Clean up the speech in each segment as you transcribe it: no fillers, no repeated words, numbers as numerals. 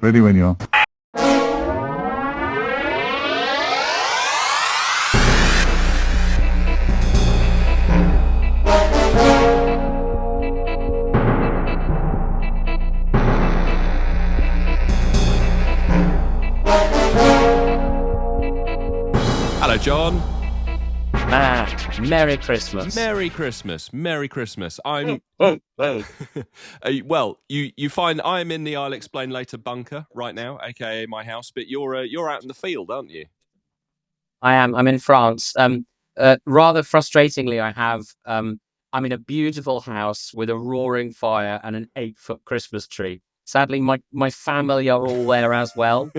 Ready when you are. Hello, John. Merry Christmas. Merry Christmas. Merry Christmas. I'm well. You find I'm in the I'll explain later bunker right now, aka my house. But you're out in the field, aren't you? I am. I'm in France. Rather frustratingly, I'm in a beautiful house with a roaring fire and an 8-foot Christmas tree. Sadly, my family are all there as well.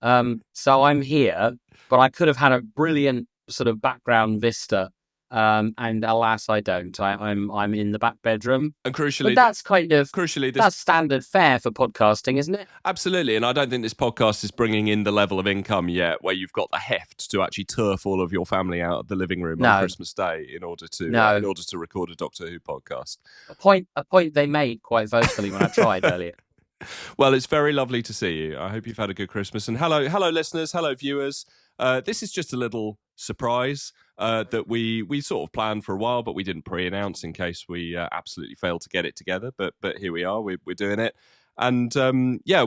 So I'm here, but I could have had a brilliant sort of background vista. And alas, I don't. I'm in the back bedroom. And crucially, but that's that's standard fare for podcasting, isn't it? Absolutely, and I don't think this podcast is bringing in the level of income yet where you've got the heft to actually turf all of your family out of the living room on Christmas Day in order to record a Doctor Who podcast. A point they made quite vocally when I tried earlier. Well, it's very lovely to see you. I hope you've had a good Christmas. And hello listeners, hello viewers. This is just a little surprise that we sort of planned for a while, but we didn't pre-announce in case we absolutely failed to get it together. But here we are, we're doing it. And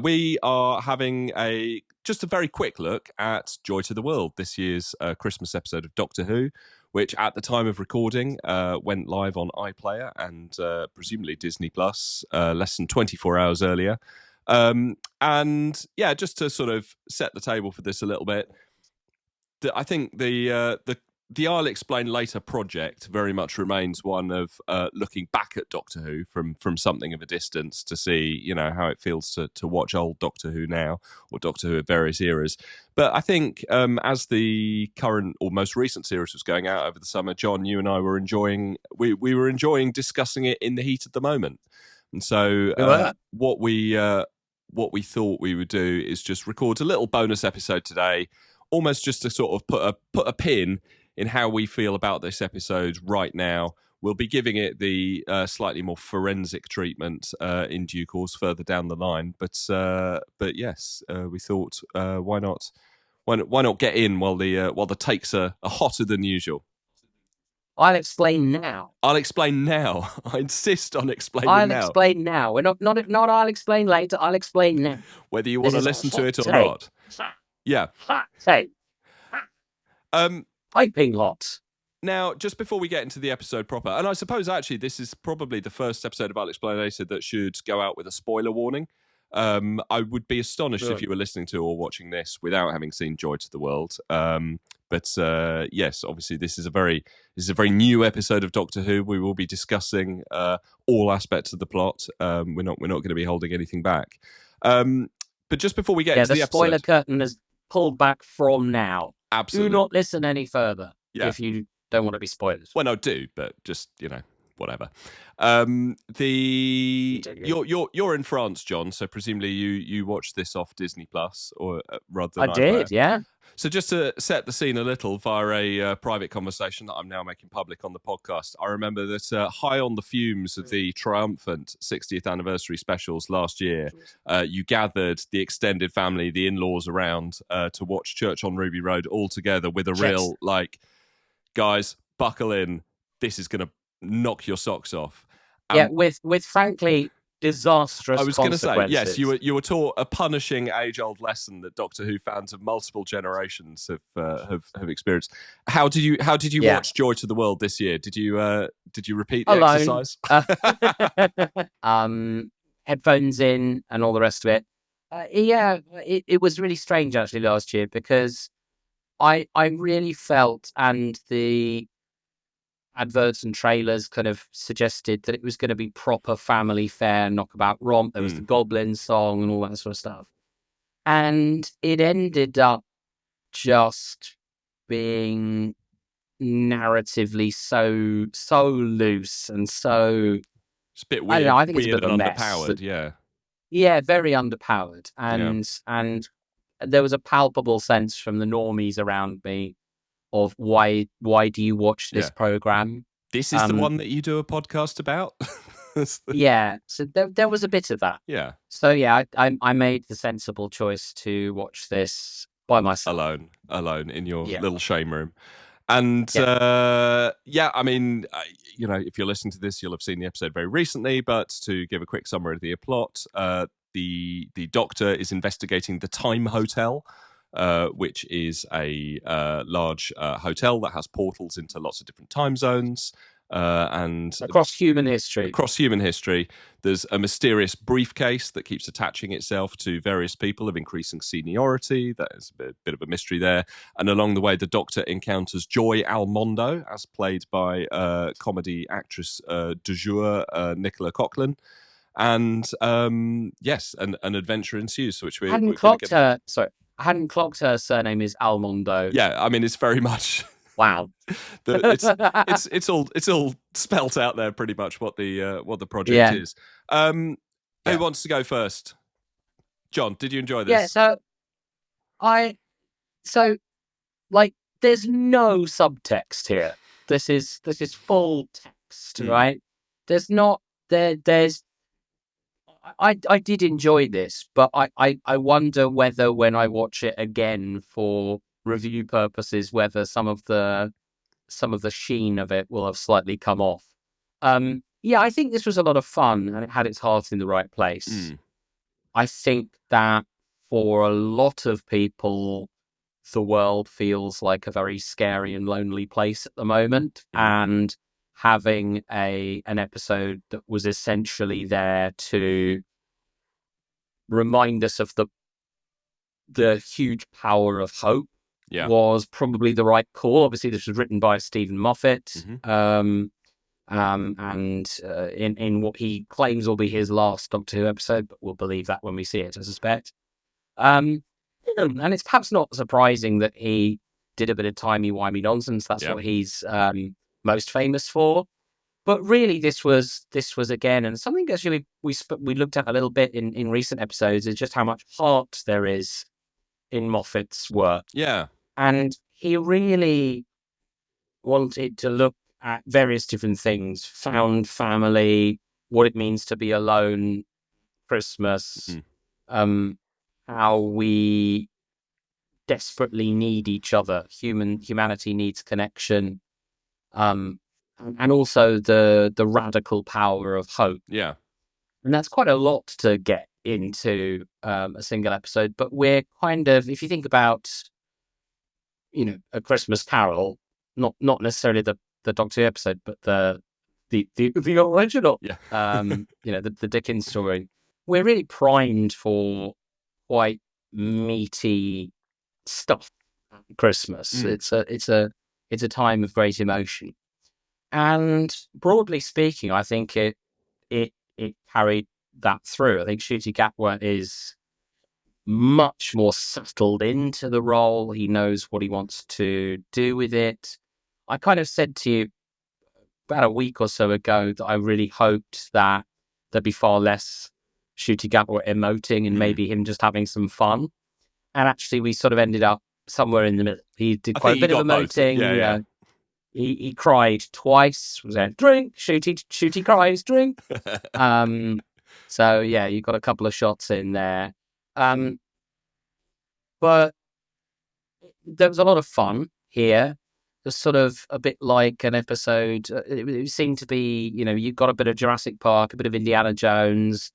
we are having just a very quick look at Joy to the World, this year's Christmas episode of Doctor Who, which at the time of recording went live on iPlayer and presumably Disney Plus less than 24 hours earlier. And yeah, just to sort of set the table for this a little bit, I think the I'll Explain Later project very much remains one of looking back at Doctor Who from something of a distance to see, how it feels to watch old Doctor Who now, or Doctor Who at various eras. But I think as the current or most recent series was going out over the summer, John, you and I were enjoying discussing it in the heat of the moment. And so what we thought we would do is just record a little bonus episode today, almost just to sort of put a pin in how we feel about this episode right now. We'll be giving it the slightly more forensic treatment in due course further down the line. But yes, we thought why not get in while the takes are hotter than usual. I'll explain now. I'll explain now. I insist on explaining now. I'll explain now. We're not I'll explain later. I'll explain now. Whether you want to listen to it or not. Yeah. Hey. Piping hot. Now, just before we get into the episode proper, and I suppose actually this is probably the first episode of I'll Explain Later that should go out with a spoiler warning. I would be astonished if you were listening to or watching this without having seen Joy to the World. But yes, obviously this is a very new episode of Doctor Who. We will be discussing all aspects of the plot. We're not going to be holding anything back. But just before we get into the episode, spoiler curtain is pulled back from now. Absolutely. Do not listen any further if you don't want to be spoiled. Well, no, do, but just, whatever. You're in France, John, so presumably you watched this off Disney Plus, or rather than I did, yeah. So just to set the scene a little via a private conversation that I'm now making public on the podcast, I remember that high on the fumes of the triumphant 60th anniversary specials last year, you gathered the extended family, the in-laws around to watch Church on Ruby Road all together with a real, guys, buckle in, this is going to knock your socks off. With frankly disastrous I was going to say, yes, you were taught a punishing age-old lesson that Doctor Who fans of multiple generations have experienced. How did you watch Joy to the World this year? Did you repeat the exercise? Headphones in and all the rest of it. It was really strange actually last year because I really felt, and the adverts and trailers kind of suggested that it was going to be proper family fare, knockabout romp. There was the Goblin song and all that sort of stuff. And it ended up just being narratively so loose and so... It's a bit weird. I think weird it's a bit of a underpowered, mess. Yeah, very underpowered. And there was a palpable sense from the normies around me of why do you watch this program? This is the one that you do a podcast about? Yeah, so there was a bit of that. Yeah, So yeah, I made the sensible choice to watch this by myself. alone in your Yeah, little shame room. And yeah. yeah, I mean, if you're listening to this, you'll have seen the episode very recently. But to give a quick summary of the plot, the Doctor is investigating the Time Hotel, which is a large hotel that has portals into lots of different time zones. And Across human history. across human history, there's a mysterious briefcase that keeps attaching itself to various people of increasing seniority. That is a bit of a mystery there. And along the way, the Doctor encounters Joy Almondo, as played by comedy actress du jour, Nicola Coughlan. And yes, an adventure ensues, which I we're hadn't going to clocked get. her. Sorry, I hadn't clocked her surname is Almondo. Yeah, I mean, it's very much Wow. it's all spelt out there pretty much what the project Yeah, is. Who yeah, wants to go first? John, did you enjoy yeah. this? I so like there's no subtext here. This is full text, Mm, right? There's not there's I did enjoy this, but I wonder whether when I watch it again for review purposes, whether some of the sheen of it will have slightly come off. Yeah, I think this was a lot of fun and it had its heart in the right place. mm, I think that for a lot of people, the world feels like a very scary and lonely place at the moment. mm, And having an episode that was essentially there to remind us of the huge power of hope yeah. was probably the right call. Obviously, this was written by Stephen Moffat, Hmm. and in what he claims will be his last Doctor Who episode, but we'll believe that when we see it, I suspect. Um, and it's perhaps not surprising that he did a bit of timey-wimey nonsense. That's Yeah. what he's most famous for. But really, this was again, and something actually we looked at a little bit in recent episodes is just how much heart there is in Moffat's work, Yeah. and he really wanted to look at various different things: found family, what it means to be alone, Christmas, Mm, um, how we desperately need each other. Humanity needs connection, um, and also the radical power of hope. yeah. And that's quite a lot to get into a single episode. But we're kind of, if you think about, A Christmas Carol, not necessarily the Doctor Who episode, but the original, Yeah. the Dickens story. We're really primed for quite meaty stuff at Christmas. Mm, It's a time of great emotion, and broadly speaking, I think it carried that through. I think Ncuti Gatwa is much more settled into the role. He knows what he wants to do with it. I kind of said to you about a week or so ago that I really hoped that there'd be far less Ncuti Gatwa emoting and mm. maybe him just having some fun. And actually, we sort of ended up somewhere in the middle. He did I quite think a you bit of got both. Yeah, emoting. yeah. He cried twice. Was there drink? Shooty cries, drink. So yeah, you got a couple of shots in there. But there was a lot of fun here. It's sort of a bit like an episode. It seemed to be, you got a bit of Jurassic Park, a bit of Indiana Jones,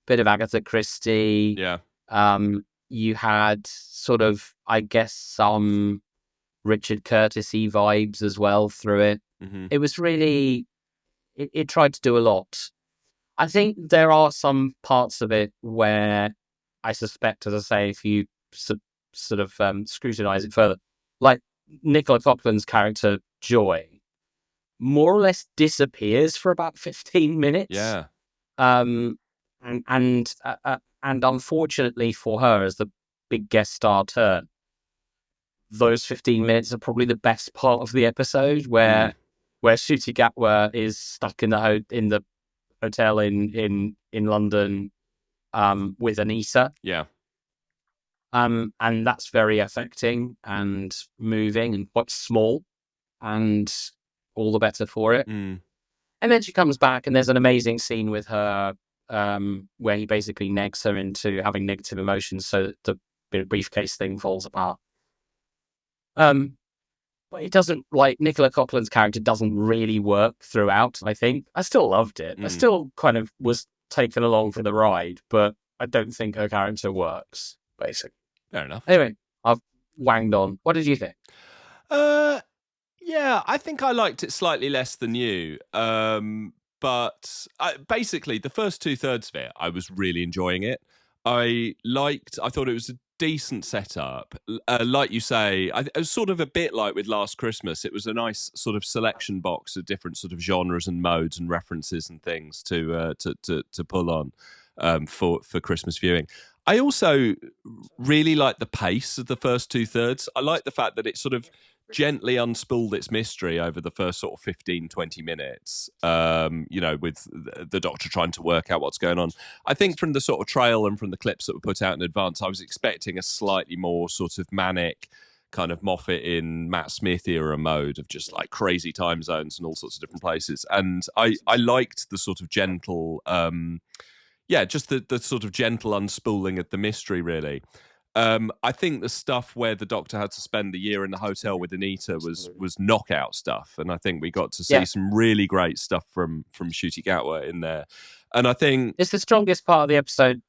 a bit of Agatha Christie. Yeah. You had sort of, I guess, some Richard Curtis-y vibes as well through it. Hmm. It was really, it tried to do a lot. I think there are some parts of it where I suspect, as I say, if you sort of scrutinize it further, like Nicola Coughlan's character Joy, more or less disappears for about 15 minutes. Yeah. Um, and unfortunately for her, as the big guest star turn, those 15 minutes are probably the best part of the episode, Mm, where Ncuti Gatwa is stuck in the hotel in London with Anissa. yeah. And that's very affecting and moving and quite small, and all the better for it. Mm. And then she comes back, and there's an amazing scene with her where he basically negs her into having negative emotions so that the briefcase thing falls apart. But it doesn't, like, Nicola Coughlan's character doesn't really work throughout, I think. I still loved it. I still kind of was taken along for the ride, but I don't think her character works, basically. Fair enough. Anyway, I've wanged on. What did you think? Yeah, I think I liked it slightly less than you. But basically, the first 2/3 of it, I was really enjoying it. I thought it was a decent setup. Like you say, it was sort of a bit like with Last Christmas. It was a nice sort of selection box of different sort of genres and modes and references and things to pull on for Christmas viewing. I also really like the pace of the first 2/3. I like the fact that it sort of gently unspooled its mystery over the first sort of 15-20 minutes, with the doctor trying to work out what's going on. I think from the sort of trail and from the clips that were put out in advance, I was expecting a slightly more sort of manic kind of Moffat in Matt Smith era mode of just like crazy time zones and all sorts of different places. And I liked the sort of gentle just the sort of gentle unspooling of the mystery, really. I think the stuff where the doctor had to spend the year in the hotel with Anita was knockout stuff, and I think we got to see some really great stuff from Ncuti Gatwa in there. And I think it's the strongest part of the episode.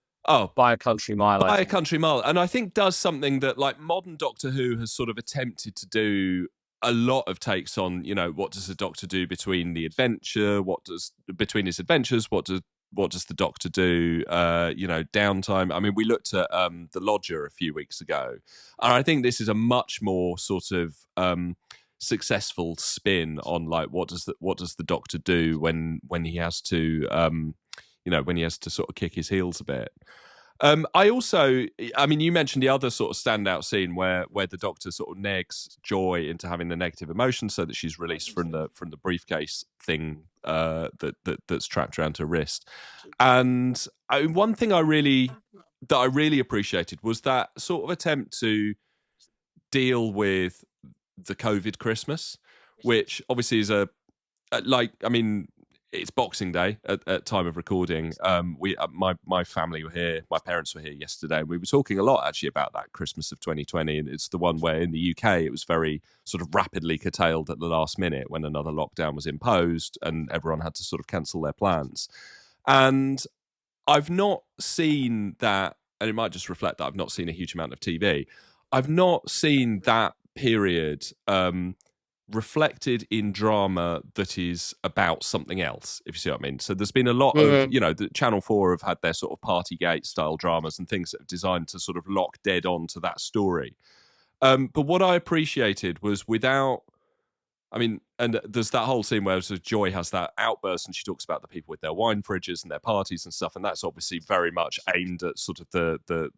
By a country mile. By a country mile, and I think does something that like modern Doctor Who has sort of attempted to do. A lot of takes on, what does the Doctor do between the adventure? Between his adventures? What does the Doctor do? Downtime. I mean, we looked at the Lodger a few weeks ago, and I think this is a much more sort of successful spin on like what does the Doctor do when he has to when he has to sort of kick his heels a bit. You mentioned the other sort of standout scene where the Doctor sort of negs Joy into having the negative emotions so that she's released from the briefcase thing that's trapped around her wrist. And one thing I really appreciated was that sort of attempt to deal with the COVID Christmas, which obviously is it's Boxing Day at time of recording. My family were here. My parents were here yesterday. We were talking a lot actually about that Christmas of 2020, and it's the one where in the UK it was very sort of rapidly curtailed at the last minute when another lockdown was imposed and everyone had to sort of cancel their plans. And I've not seen that, and it might just reflect that I've not seen a huge amount of TV. I've not seen that period reflected in drama that is about something else, if you see what I mean. So there's been a lot of, the Channel 4 have had their sort of Partygate style dramas and things that have designed to sort of lock dead on to that story. But what I appreciated was and there's that whole scene where sort of Joy has that outburst and she talks about the people with their wine fridges and their parties and stuff, and that's obviously very much aimed at sort of the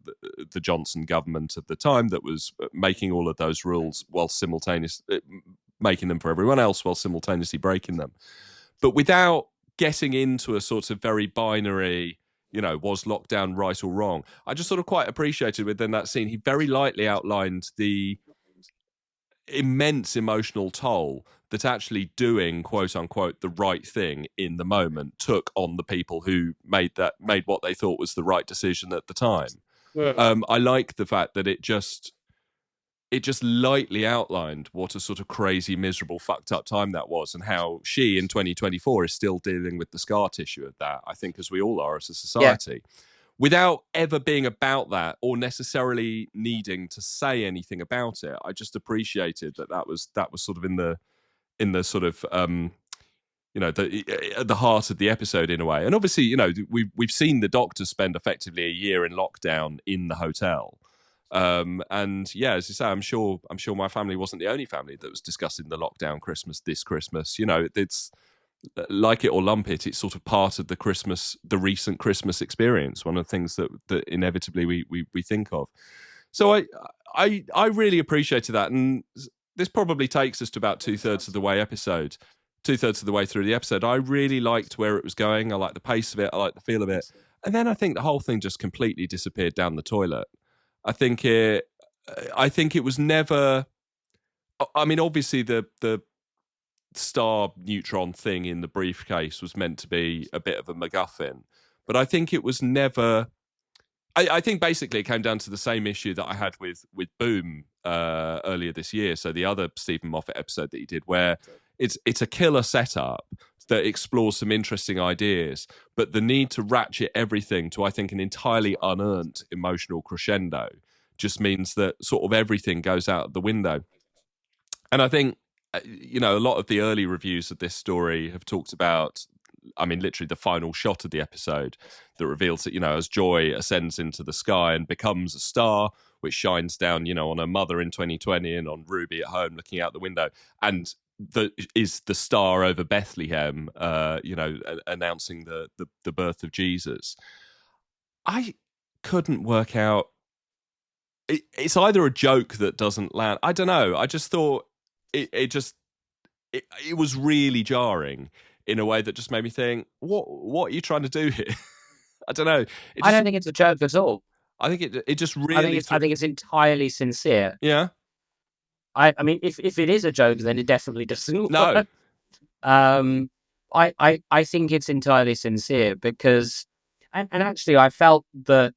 Johnson government of the time that was making all of those rules while simultaneously making them for everyone else while simultaneously breaking them, but without getting into a sort of very binary, was lockdown right or wrong. I just sort of quite appreciated within that scene, he very lightly outlined the immense emotional toll that actually doing quote unquote the right thing in the moment took on the people who made what they thought was the right decision at the time. I like the fact that it just lightly outlined what a sort of crazy, miserable, fucked up time that was, and how she in 2024 is still dealing with the scar tissue of that, I think, as we all are as a society. Without ever being about that or necessarily needing to say anything about it. I just appreciated that was sort of in the sort of at the heart of the episode in a way. And obviously, we've seen the Doctor spend effectively a year in lockdown in the hotel. And yeah, as you say, I'm sure my family wasn't the only family that was discussing the lockdown Christmas this Christmas. It's like it or lump it, it's sort of part of the recent Christmas experience. One of the things that inevitably we think of. So I really appreciated that, and this probably takes us to about 2/3 of the way through the episode. I really liked where it was going. I liked the pace of it. I liked the feel of it, and then I think the whole thing just completely disappeared down the toilet. I think it was never. I mean, obviously the star neutron thing in the briefcase was meant to be a bit of a MacGuffin, but I think it was never. I think basically it came down to the same issue that I had with Boom earlier this year. So the other Stephen Moffat episode that he did, where it's a killer setup that explores some interesting ideas, but the need to ratchet everything to, I think, an entirely unearned emotional crescendo just means that sort of everything goes out the window. And I think, a lot of the early reviews of this story have talked about, I mean, literally the final shot of the episode that reveals that, as Joy ascends into the sky and becomes a star, which shines down, on her mother in 2020 and on Ruby at home looking out the window, and is the star over Bethlehem, announcing the birth of Jesus. I couldn't work out. It's either a joke that doesn't land. I don't know. I just thought it was really jarring in a way that just made me think, what are you trying to do here? I don't know. I don't think it's a joke at all. I think it just really. I think it's entirely sincere. Yeah. I mean, if it is a joke, then it definitely doesn't No. work. I think it's entirely sincere because, and actually, I felt that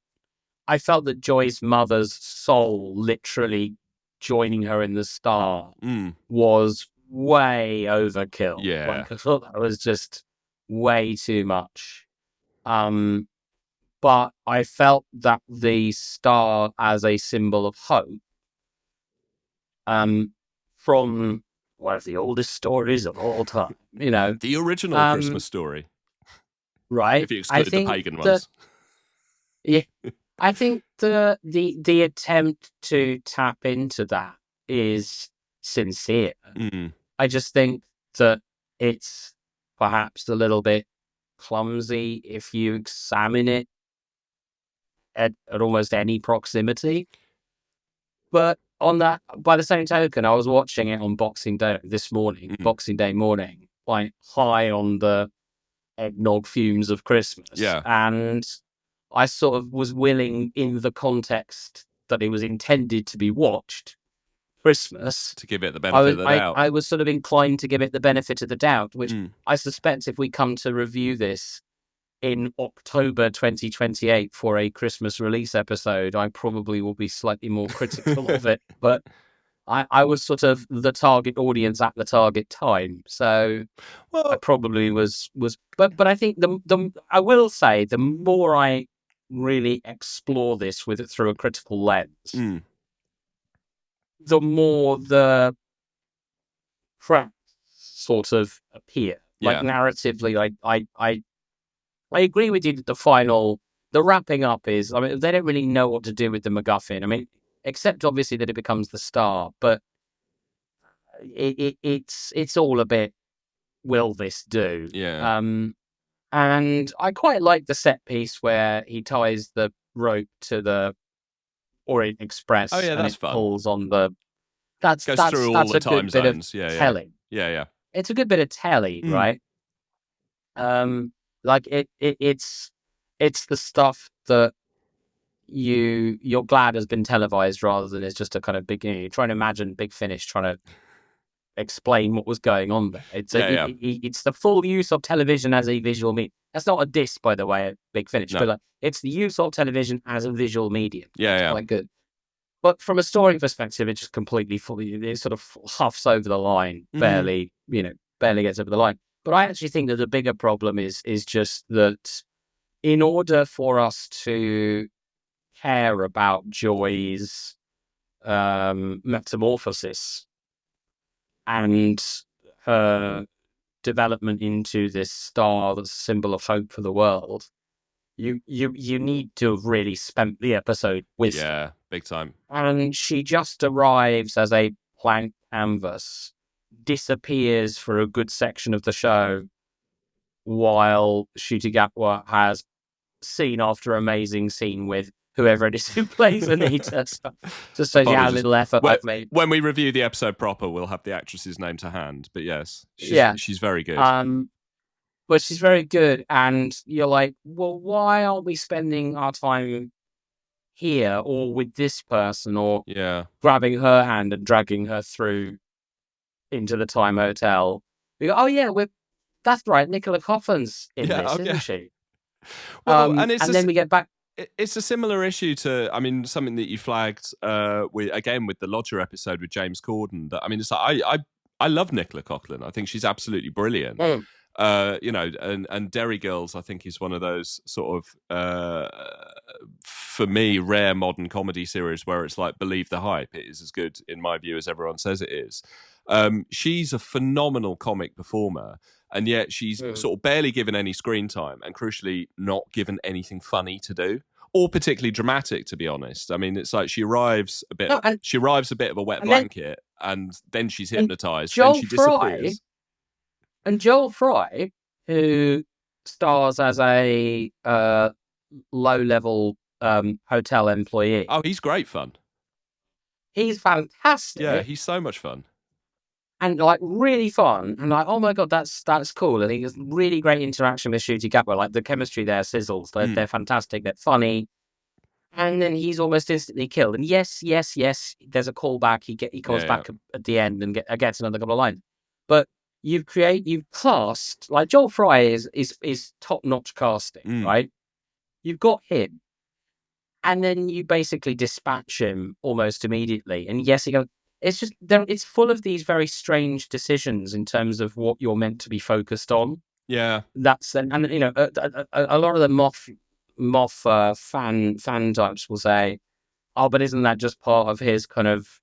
Joy's mother's soul literally joining her in the star was way overkill. Yeah. Like, I thought that was just way too much. But I felt that the star as a symbol of hope, from one of the oldest stories of all time, the original Christmas story, right? If you exclude the pagan ones. Yeah, I think the attempt to tap into that is sincere. I just think that it's perhaps a little bit clumsy if you examine it at almost any proximity. But by the same token, I was watching it on Boxing Day Boxing Day morning, like high on the eggnog fumes of Christmas. Yeah. And I sort of was willing, in the context that it was intended to be watched, Christmas, to give it the benefit of the doubt. I was sort of inclined to give it the benefit of the doubt, which I suspect if we come to review this in October 2028 for a Christmas release episode, I probably will be slightly more critical of it. But I was sort of the target audience at the target time, so I probably was. But I think I will say the more I really explore this with it through a critical lens, the more the cracks sort of appear. Like narratively, I agree with you that the wrapping up is, I mean, they don't really know what to do with the MacGuffin. I mean, except obviously that it becomes the star, but it's all a bit, will this do? Yeah. And I quite like the set piece where he ties the rope to the Orient Express. Oh yeah, that's and it fun. Pulls on the. That's through all the time zones. Telling. Yeah. It's a good bit of telly, right? Like it's the stuff that you're glad has been televised rather than it's just a kind of big. You're trying to imagine Big Finish trying to explain what was going on there. It's it's the full use of television as a visual medium. That's not a diss, by the way, at Big Finish, but like, it's the use of television as a visual medium. It's quite good. But from a story perspective, it's just completely it sort of huffs over the line, barely gets over the line. But I actually think that the bigger problem is just that in order for us to care about Joy's metamorphosis and her development into this star that's a symbol of hope for the world, you need to have really spent the episode with her. Big time. And she just arrives as a blank canvas, disappears for a good section of the show, while Shutigatwa has scene after amazing scene with whoever it is who plays Anita. Just shows you how little effort I've made. When we review the episode proper, we'll have the actress's name to hand. But yes, she's very good. But she's very good, and you're like, well, why aren't we spending our time here or with this person, or grabbing her hand and dragging her through into the Time Hotel? We go, oh yeah, that's right. Nicola Coughlin's in Yeah, this, oh, isn't yeah. she? Well, and And then we get back. it's a similar issue to, I mean, something that you flagged with the Lodger episode with James Corden. That, I mean, it's like I love Nicola Coughlan. I think she's absolutely brilliant. Mm, And Derry Girls, I think, is one of those sort of for me rare modern comedy series where it's like believe the hype. It is as good in my view as everyone says it is. She's a phenomenal comic performer, and yet she's mm. sort of barely given any screen time, and crucially, not given anything funny to do or particularly dramatic. To be honest, I mean, it's like No, she arrives a bit of a wet and then blanket, and then she's and hypnotized, then Joel she Fry disappears. Joel Fry, who stars as a low-level hotel employee, Oh, he's great fun. he's Yeah, fantastic he's so much fun. and like really fun. And like, oh my god, that's cool. And he has really great interaction with Shooty Gabba. Like the chemistry there sizzles. They're fantastic. They're funny. And then he's almost instantly killed. And yes, there's a callback. He comes Yeah, yeah. back at the end and gets another couple of lines. But you've cast like Joel Fry is top notch casting, Mm. right? You've got him, and then you basically dispatch him almost immediately. And yes, he goes. It's just there. It's full of these very strange decisions in terms of what you're meant to be focused on. Yeah. That's and you know a lot of the moth fan types will say, oh, but isn't that just part of his kind of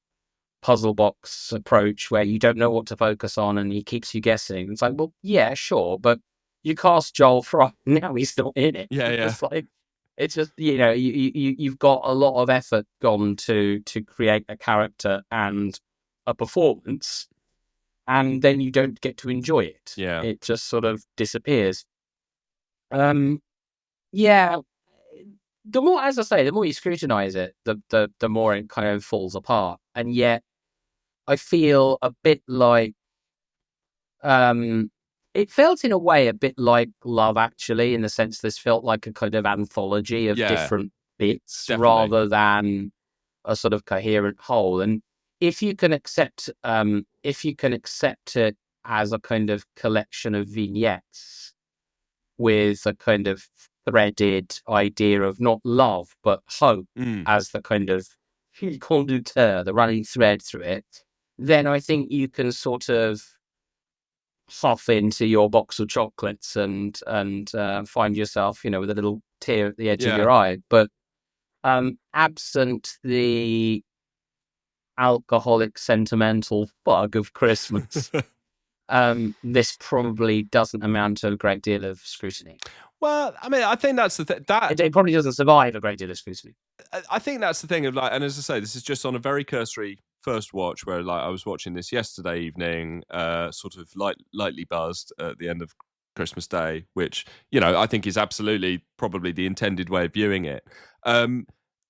puzzle box approach where you don't know what to focus on and he keeps you guessing? It's like, well, yeah, sure, but you cast Joel Fry, now he's not in it. Yeah, yeah. It's just you've got a lot of effort gone to create a character and a performance, and then you don't get to enjoy it. Yeah. It just sort of disappears. Yeah, the more, as I say, the more you scrutinize it, the more it kind of falls apart. And yet, I feel a bit like it felt in a way a bit like Love Actually, in the sense this felt like a kind of anthology of Yeah, different bits definitely. rather than a sort of coherent whole. And if you can accept it as a kind of collection of vignettes with a kind of threaded idea of not love but hope Mm. as the kind of conducteur, the running thread through it, then I think you can sort of huff into your box of chocolates and find yourself, with a little tear at the edge of Yeah. your eye. But absent the alcoholic sentimental bug of Christmas, this probably doesn't amount to a great deal of scrutiny. Well, I mean, I think that's the It probably doesn't survive a great deal of scrutiny. I think that's the thing of like, and as I say, this is just on a very cursory first watch where like I was watching this yesterday evening, sort of lightly buzzed at the end of Christmas Day, which I think is absolutely probably the intended way of viewing it. And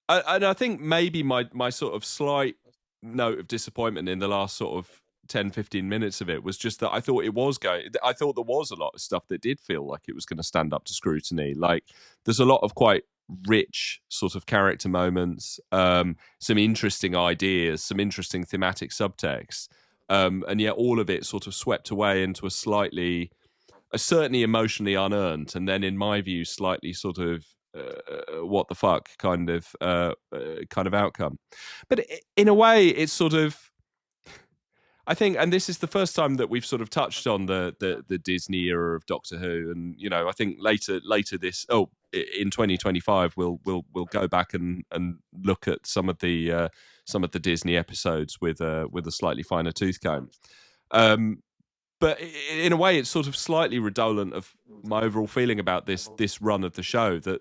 I think maybe my sort of slight note of disappointment in the last sort of 10-15 minutes of it was just that I thought there was a lot of stuff that did feel like it was going to stand up to scrutiny. Like there's a lot of quite rich sort of character moments, some interesting ideas, some interesting thematic subtext, and yet all of it sort of swept away into a certainly emotionally unearned, and then in my view, slightly sort of what the fuck kind of outcome. But in a way, it's sort of, I think, and this is the first time that we've sort of touched on the Disney era of Doctor Who, and I think later this in 2025 we'll go back and look at some of the Disney episodes with a slightly finer tooth comb. But in a way, it's sort of slightly redolent of my overall feeling about this run of the show. That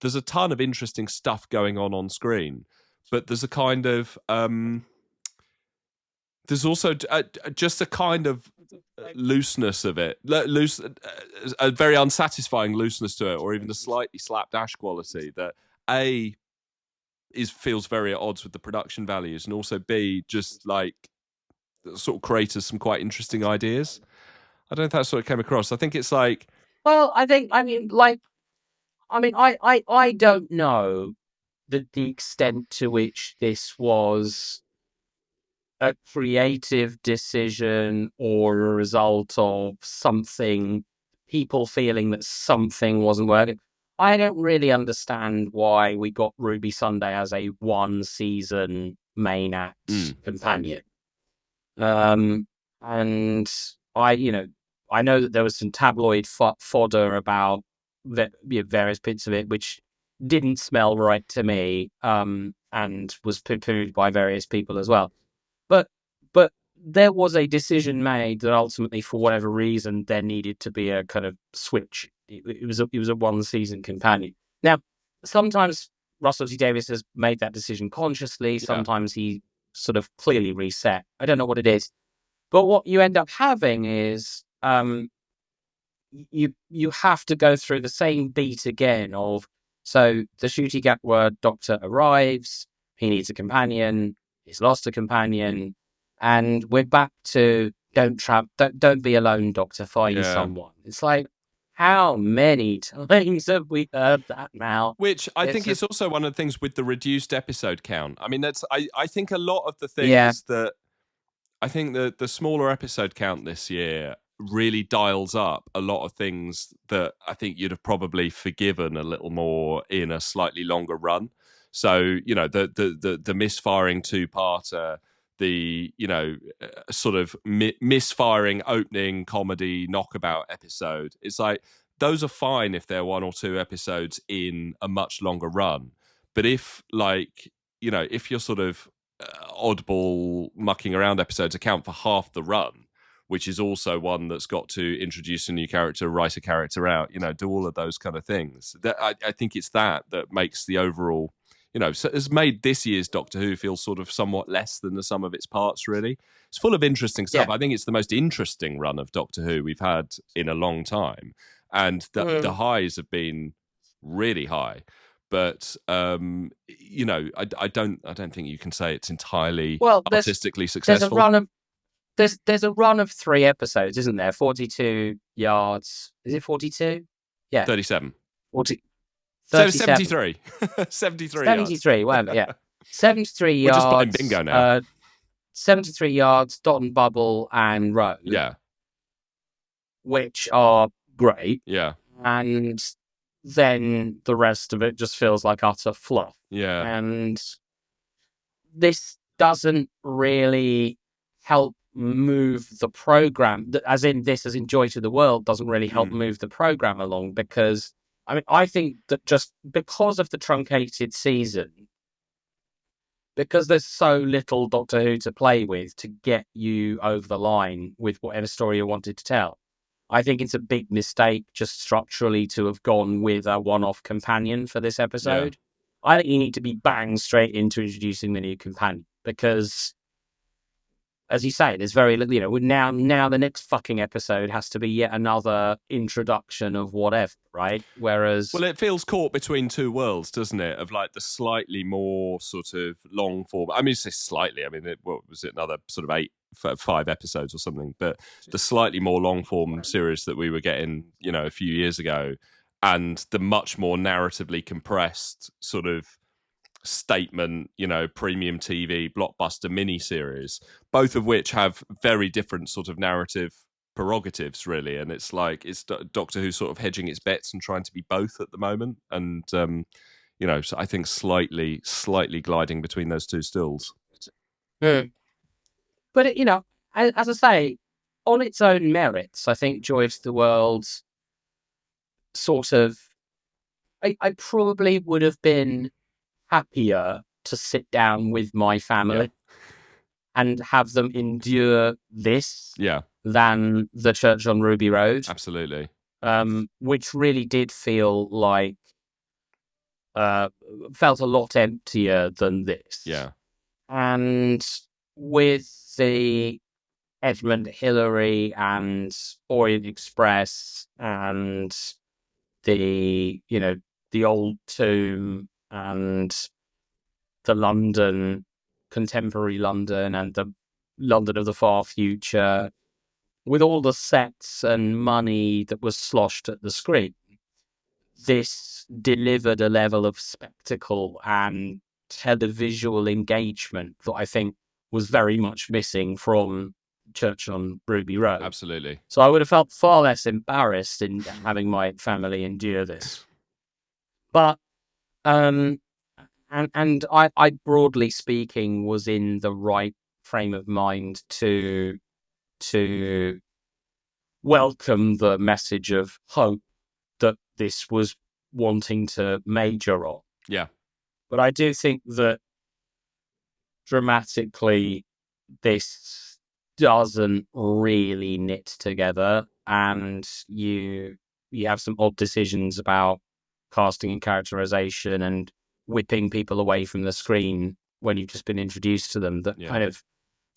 there's a ton of interesting stuff going on screen, but there's a kind of there's also just a kind of looseness of it, a very unsatisfying looseness to it, or even a slightly slapdash quality that feels very at odds with the production values, and also B, just like sort of creates some quite interesting ideas. I don't know if that sort of came across. I think it's like, Well, I don't know the extent to which this was a creative decision or a result of something, people feeling that something wasn't working. I don't really understand why we got Ruby Sunday as a one season main act companion. And I know that there was some tabloid fodder about various bits of it, which didn't smell right to me, and was poo-pooed by various people as well. But there was a decision made that ultimately, for whatever reason, there needed to be a kind of switch. It was a one season companion. Now, sometimes Russell T Davies has made that decision consciously. Sometimes he sort of clearly reset. I don't know what it is. But what you end up having is you have to go through the same beat again of, so the shooty gap word doctor arrives, he needs a companion, he's lost a companion, and we're back to don't be alone, doctor, find someone. It's like, how many times have we heard that now? Which I think is also one of the things with the reduced episode count. I mean, I think a lot of the things that I think the smaller episode count this year really dials up a lot of things that I think you'd have probably forgiven a little more in a slightly longer run. So, you know, the misfiring two-parter, the, you know, sort of misfiring opening comedy knockabout episode. It's like, those are fine if they're one or two episodes in a much longer run. But if, like, you know, if you're sort of oddball mucking around episodes account for half the run, which is also one that's got to introduce a new character, write a character out, you know, do all of those kind of things. That I think it's that makes the overall, you know, so has made this year's Doctor Who feel sort of somewhat less than the sum of its parts, really. It's full of interesting stuff. I think it's the most interesting run of Doctor Who we've had in a long time. And the highs have been really high. But you know, I don't think you can say it's entirely artistically successful. There's a run of 3 episodes, isn't there? 42 yards. Is it 42? Yeah. 37. 40. 73. 73 yards. 73, whatever, yeah. 73 yards. We're just playing bingo now. 73 yards, Dot and Bubble and Row. Yeah. Which are great. Yeah. And then the rest of it just feels like utter fluff. Yeah. And this doesn't really help move the program, as in Joy to the World doesn't really help move the program along, because I mean, I think that just because of the truncated season, because there's so little Doctor Who to play with to get you over the line with whatever story you wanted to tell, I think it's a big mistake just structurally to have gone with a one-off companion for this episode. I think you need to be bang straight into introducing the new companion, because, as you say, there's very little, you know, now the next fucking episode has to be yet another introduction of whatever, right? Whereas... Well, it feels caught between two worlds, doesn't it? Of like the slightly more sort of long form. I mean, say slightly. I mean, what was it? Another sort of 5 episodes or something. But the slightly more long form series that we were getting, you know, a few years ago, and the much more narratively compressed sort of statement, you know, premium TV blockbuster miniseries, both of which have very different sort of narrative prerogatives, really. And it's like it's Doctor Who sort of hedging its bets and trying to be both at the moment. And you know, so I think slightly gliding between those two stools. But you know, as I say, on its own merits, I think Joy to the World sort of, I probably would have been happier to sit down with my family and have them endure this than the Church on Ruby Road. Absolutely. Which really did feel like felt a lot emptier than this. Yeah. And with the Edmund Hillary and Orient Express and the, you know, the Old Tomb and the London, contemporary London, and the London of the far future, with all the sets and money that was sloshed at the screen, this delivered a level of spectacle and televisual engagement that I think was very much missing from Church on Ruby Road. Absolutely. So I would have felt far less embarrassed in having my family endure this. But and I broadly speaking was in the right frame of mind to welcome the message of hope that this was wanting to major on. Yeah. But I do think that dramatically this doesn't really knit together, and you have some odd decisions about casting and characterization and whipping people away from the screen when you've just been introduced to them that kind of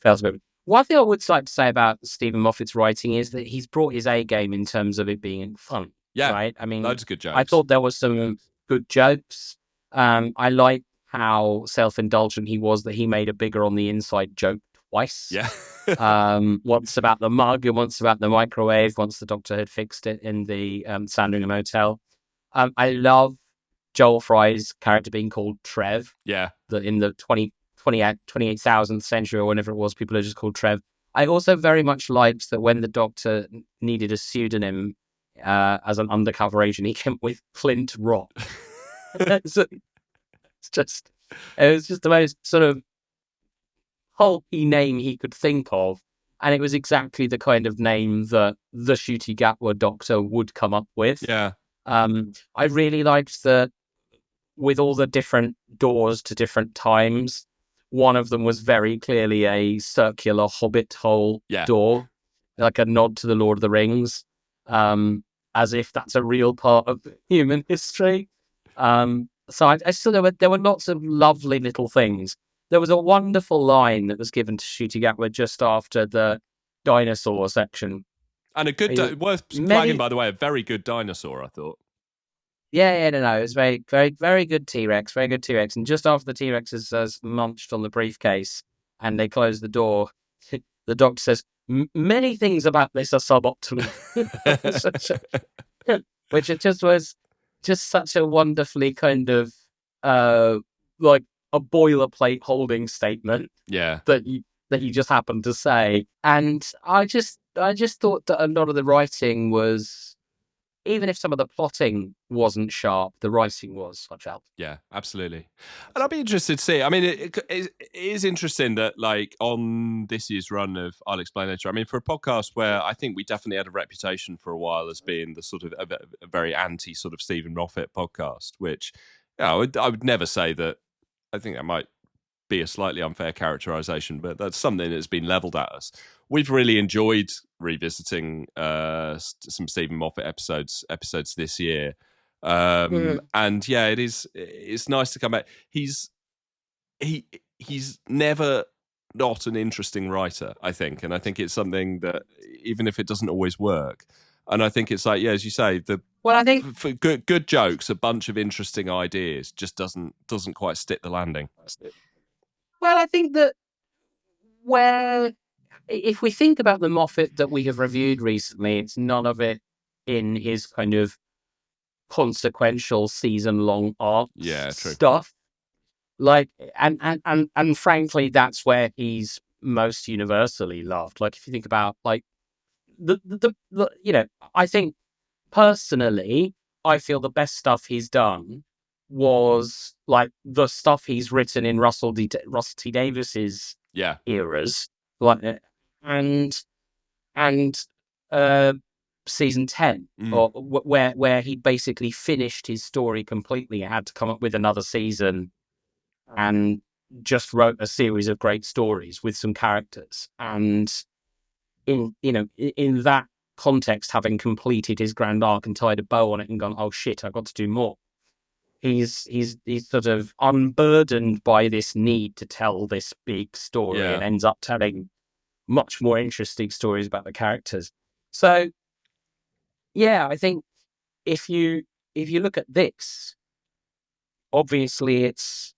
felt a bit. One thing I would like to say about Stephen Moffat's writing is that he's brought his A game in terms of it being fun. Yeah, right. I mean, loads of good jokes. I thought there was some good jokes. I like how self-indulgent he was that he made a bigger on the inside joke twice. Yeah. Once about the mug and once about the microwave, once the doctor had fixed it in the Sandringham Hotel. I love Joel Fry's character being called Trev. Yeah. That in the 28,000th century or whenever it was, people are just called Trev. I also very much liked that when the doctor needed a pseudonym as an undercover agent, he came with Clint Rock. It was just the most sort of hulky name he could think of. And it was exactly the kind of name that the Ncuti Gatwa doctor would come up with. Yeah. I really liked that with all the different doors to different times, one of them was very clearly a circular hobbit hole door, like a nod to the Lord of the Rings, as if that's a real part of human history. So I still there were lots of lovely little things. There was a wonderful line that was given to Ncuti Gatwa just after the dinosaur section. And a good, worth flagging, by the way, a very good dinosaur, I thought. Yeah, no. It was very, very, very good T-Rex, very good T-Rex. And just after the T-Rex has munched on the briefcase and they close the door, the doctor says, many things about this are suboptimal. Which it just was just such a wonderfully kind of like a boilerplate holding statement. Yeah. That you just happened to say. And I just thought that a lot of the writing was, even if some of the plotting wasn't sharp, the writing was such help. Yeah, absolutely. And I'll be interested to see. I mean, it is interesting that, like, on this year's run of I'll Explain Later, I mean, for a podcast where I think we definitely had a reputation for a while as being the sort of a very anti sort of Stephen Moffat podcast, which I would never say that. I think that might be a slightly unfair characterization, but that's something that's been leveled at us. We've really enjoyed revisiting some Stephen Moffat episodes this year, and yeah, it's nice to come back. He's never not an interesting writer, I think, and I think it's something that even if it doesn't always work, and I think it's like, yeah, as you say, I think for good jokes, a bunch of interesting ideas just doesn't quite stick the landing. Well, I think that if we think about the Moffat that we have reviewed recently, it's none of it in his kind of consequential season-long arc stuff. Like, and frankly, that's where he's most universally loved. Like, if you think about like the you know, I think personally, I feel the best stuff he's done was like the stuff he's written in Russell T Davis's eras, like and season 10, or where he basically finished his story completely and had to come up with another season and just wrote a series of great stories with some characters. And in that context, having completed his grand arc and tied a bow on it and gone, oh shit, I've got to do more. He's sort of unburdened by this need to tell this big story and ends up telling much more interesting stories about the characters. So yeah, I think if you look at this, obviously it's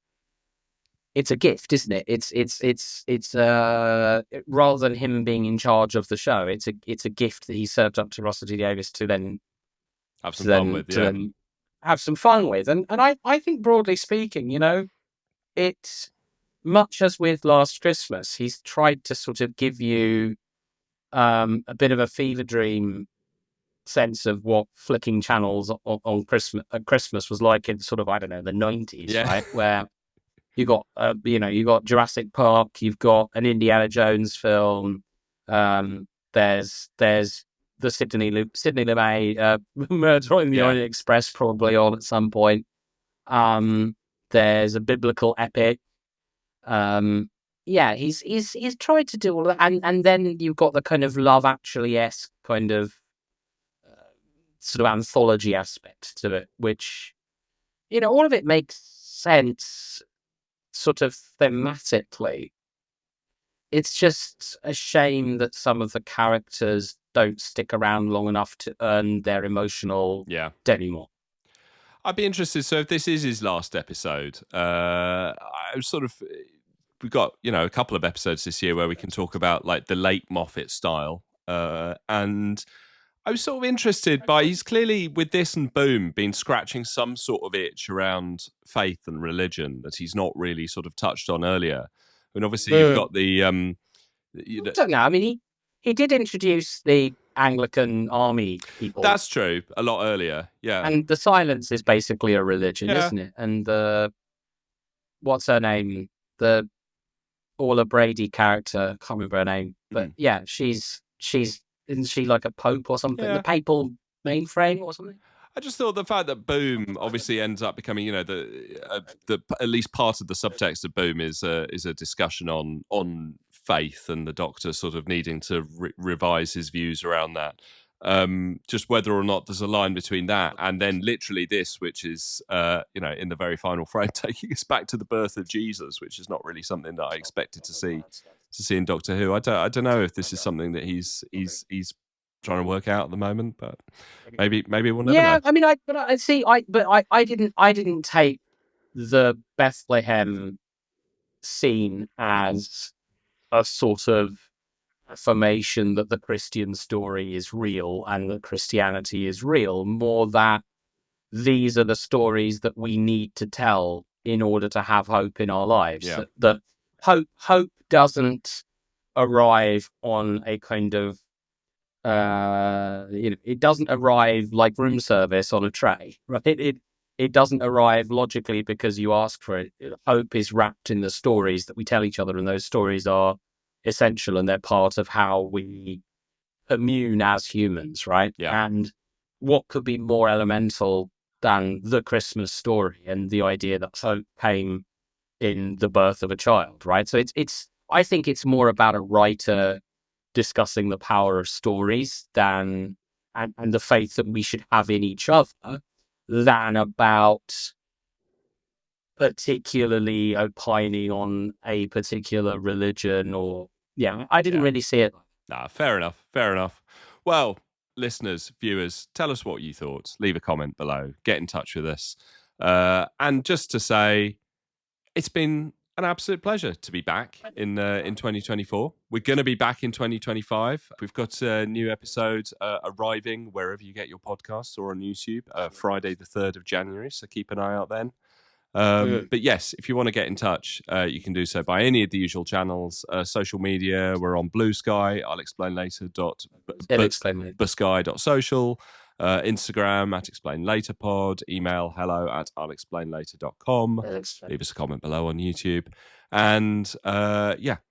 a gift, isn't it? It's rather than him being in charge of the show, it's a gift that he served up to Russell T Davies to then have some fun with. Then have some fun with. And I think broadly speaking, you know, much as with Last Christmas, he's tried to sort of give you a bit of a fever dream sense of what flicking channels on Christmas was like in sort of, I don't know, the 90s, Yeah. right? Where you got you got Jurassic Park, you've got an Indiana Jones film, there's the Sidney Lumet Murder on the Yeah. Orient Express probably on at some point. There's a biblical epic. He's tried to do all of that, and then you've got the kind of Love Actually-esque kind of sort of anthology aspect to it, which, all of it makes sense sort of thematically. It's just a shame that some of the characters don't stick around long enough to earn their emotional denouement. I'd be interested. So if this is his last episode, I was sort of, we've got, a couple of episodes this year where we can talk about like the late Moffat style. And I was sort of interested by, he's clearly with this and Boom been scratching some sort of itch around faith and religion that he's not really sort of touched on earlier. And obviously you've got the, I don't know. I mean, he did introduce the Anglican army people. That's true. A lot earlier. Yeah. And the silence is basically a religion, Yeah. isn't it? And what's her name? The Orla Brady character, can't remember her name. But yeah, isn't she like a pope or something? Yeah. The papal mainframe or something? I just thought the fact that Boom obviously ends up becoming, the at least part of the subtext of Boom is a discussion on faith and the Doctor sort of needing to revise his views around that. Just whether or not there's a line between that and then literally this, which is in the very final frame, taking us back to the birth of Jesus, which is not really something that I expected to see in Doctor Who. I don't know if this is something that he's trying to work out at the moment, but maybe we'll never know. I mean, I didn't take the Bethlehem scene as a sort of affirmation that the Christian story is real and that Christianity is real, more that these are the stories that we need to tell in order to have hope in our lives. Yeah. That hope doesn't arrive on a kind of it doesn't arrive like room service on a tray, right? It doesn't arrive logically because you ask for it. Hope is wrapped in the stories that we tell each other, and those stories are essential and they're part of how we commune as humans, right? Yeah. And what could be more elemental than the Christmas story and the idea that hope came in the birth of a child, right? So I think it's more about a writer discussing the power of stories and the faith that we should have in each other than about particularly opining on a particular religion or I didn't really see it. Nah, fair enough. Well, listeners, viewers, tell us what you thought. Leave a comment below. Get in touch with us. And just to say, it's been an absolute pleasure to be back in 2024. We're going to be back in 2025. We've got a new episode arriving wherever you get your podcasts or on YouTube, Friday the 3rd of January. So keep an eye out then. But yes, if you want to get in touch, you can do so by any of the usual channels. Social media, we're on Blue Sky. I'll explain later. Busky.social. Instagram @explainlaterpod, email hello@I'llExplainLater.com. Leave us a comment below on YouTube. And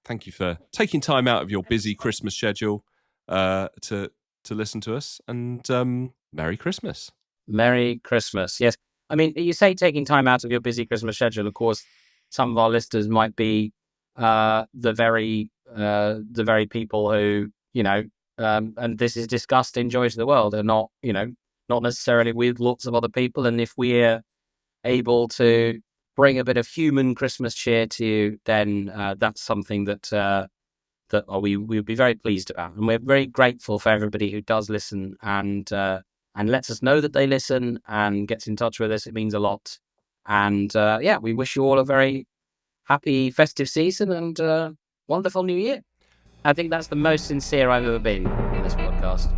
thank you for taking time out of your busy Christmas schedule to listen to us. And Merry Christmas. Merry Christmas. Yes. I mean, you say taking time out of your busy Christmas schedule. Of course, some of our listeners might be the very people who, and this is discussed in Joy to the World, and not necessarily with lots of other people. And if we're able to bring a bit of human Christmas cheer to you, then that's something that we would be very pleased about. And we're very grateful for everybody who does listen and lets us know that they listen and gets in touch with us. It means a lot. And we wish you all a very happy festive season and wonderful new year. I think that's the most sincere I've ever been in this podcast.